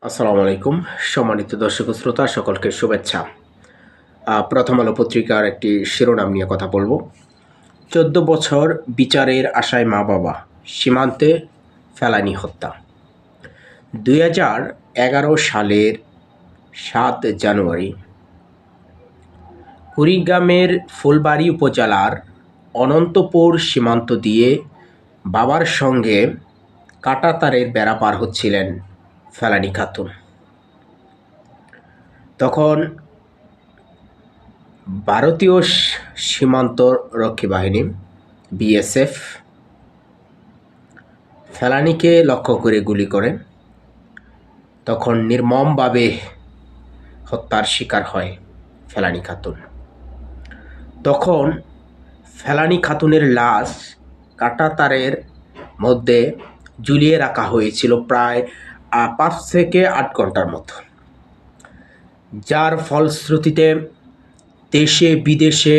আসসালামু আলাইকুম। সম্মানিত দর্শক ও শ্রোতা সকলকে শুভেচ্ছা। প্রথম আলো পত্রিকার একটি শিরোনাম নিয়ে কথা বলব। ১৪ বছর বিচারের আশায় মা-বাবা, সীমান্তে ফেলানী হত্যা। ২০১১ সালের ৭ জানুয়ারি কুড়িগ্রামের ফুলবাড়ী উপজেলার অনন্তপুর সীমান্ত দিয়ে বাবার সঙ্গে কাঁটাতারের বেড়া পার হচ্ছিলেন ফেলানী খাতুন। তখন ভারতীয় সীমান্ত রক্ষী বাহিনী বিএসএফ ফেলানীকে লক্ষ্য করে গুলি করে। তখন নির্মমভাবে হত্যার শিকার হয় ফেলানী খাতুন। তখন ফেলানী খাতুনের লাশ কাঁটাতারের মধ্যে ঝুলিয়ে রাখা হয়েছিল প্রায় ৫ থেকে ৮ ঘন্টার মতো, যার ফলশ্রুতিতে দেশে বিদেশে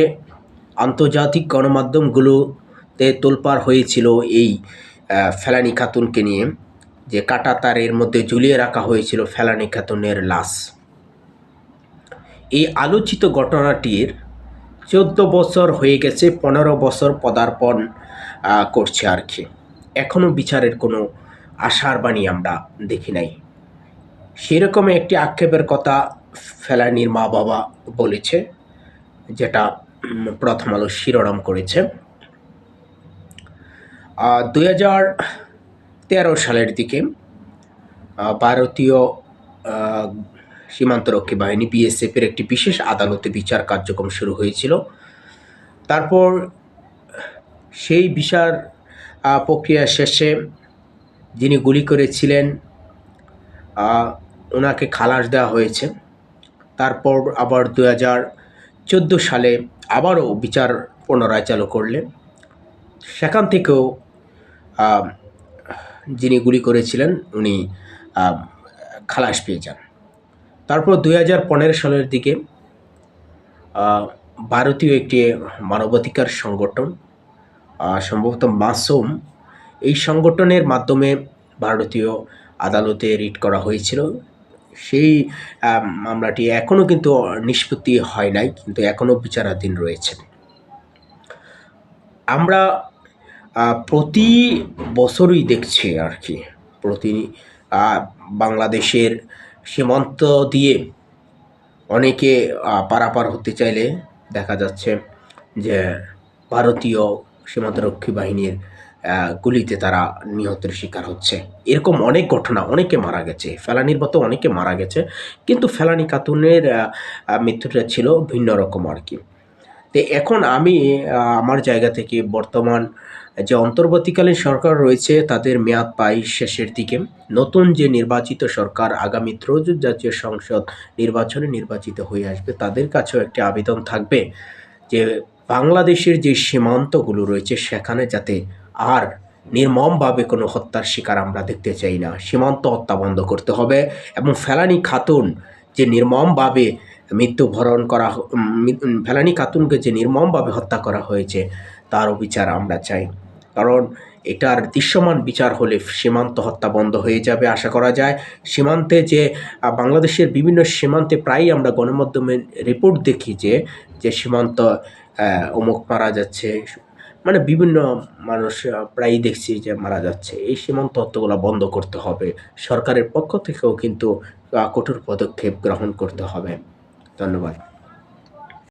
আন্তর্জাতিক গণমাধ্যমগুলোতে তোলপাড় হয়েছিল এই ফেলানী খাতুনকে নিয়ে, যে কাঁটাতারের মধ্যে ঝুলিয়ে রাখা হয়েছিল ফেলানী খাতুনের লাশ। এই আলোচিত ঘটনাটির ১৪ বছর হয়ে গেছে, ১৫ বছর পদার্পণ করছে আর কি। এখনও বিচারের কোনো আশার বাণী আমরা দেখি নাই। সেরকম একটি আক্ষেপের কথা ফেলানীর মা বাবা বলেছে, যেটা প্রথম আলো শিরোনাম করেছে। ২০১৩ সালের দিকে ভারতীয় সীমান্তরক্ষী বাহিনী বিএসএফের একটি বিশেষ আদালতে বিচার কার্যক্রম শুরু হয়েছিল। তারপর সেই বিচার প্রক্রিয়া শেষে যিনি গুলি করেছিলেন ওনাকে খালাস দেওয়া হয়েছে। তারপর আবার ২০১৪ সালে আবারও বিচার পুনরায় চালু করলেন। সেখান থেকেও যিনি গুলি করেছিলেন উনি খালাস পেয়ে যান। তারপর ২০১৫ সালের দিকে ভারতীয় একটি মানবাধিকার সংগঠন, সম্ভবত মাসুম, এই সংগঠনের মাধ্যমে ভারতীয় আদালতে রিট করা হয়েছিল। সেই মামলাটি এখনও কিন্তু নিষ্পত্তি হয় নাই, কিন্তু এখনও বিচারাধীন রয়েছে। আমরা প্রতি বছরই দেখছি আর কি, প্রতি বাংলাদেশের সীমান্ত দিয়ে অনেকে পারাপার হতে চাইলে দেখা যাচ্ছে যে ভারতীয় সীমান্তরক্ষী বাহিনীর গুলিতে তারা নিহতের শিকার হচ্ছে। এরকম অনেক ঘটনা, অনেকে মারা গেছে, ফেলানীর মতো অনেকে মারা গেছে, কিন্তু ফেলানী খাতুনের মৃত্যুটা ছিল ভিন্ন রকম আর কি। তো এখন আমি আমার জায়গা থেকে বর্তমান যে অন্তর্বর্তীকালীন সরকার রয়েছে তাদের মেয়াদ প্রায় শেষের দিকে। নতুন যে নির্বাচিত সরকার আগামী ত্রয়োদশ জাতীয় সংসদ নির্বাচনে নির্বাচিত হয়ে আসবে, তাদের কাছেও একটি আবেদন থাকবে যে বাংলাদেশের যে সীমান্তগুলো রয়েছে সেখানে যাতে আর নির্মমভাবে কোনো হত্যার শিকার আমরা দেখতে চাই না। সীমান্ত হত্যা বন্ধ করতে হবে এবং ফেলানী খাতুন যে নির্মমভাবে মৃত্যুবরণ করা, ফেলানী খাতুনকে যে নির্মমভাবে হত্যা করা হয়েছে তারও বিচার আমরা চাই। কারণ এটার দৃশ্যমান বিচার হলে সীমান্ত হত্যা বন্ধ হয়ে যাবে আশা করা যায়। সীমান্তে যে বাংলাদেশের বিভিন্ন সীমান্তে প্রায়ই আমরা গণমাধ্যমে রিপোর্ট দেখি যে সীমান্ত অমুক মারা যাচ্ছে, মানে বিভিন্ন মানুষ প্রায়ই দেখছি যে মারা যাচ্ছে। এই সীমান্ত হত্যাগুলো বন্ধ করতে হবে। সরকারের পক্ষ থেকেও কিন্তু কঠোর পদক্ষেপ গ্রহণ করতে হবে। ধন্যবাদ।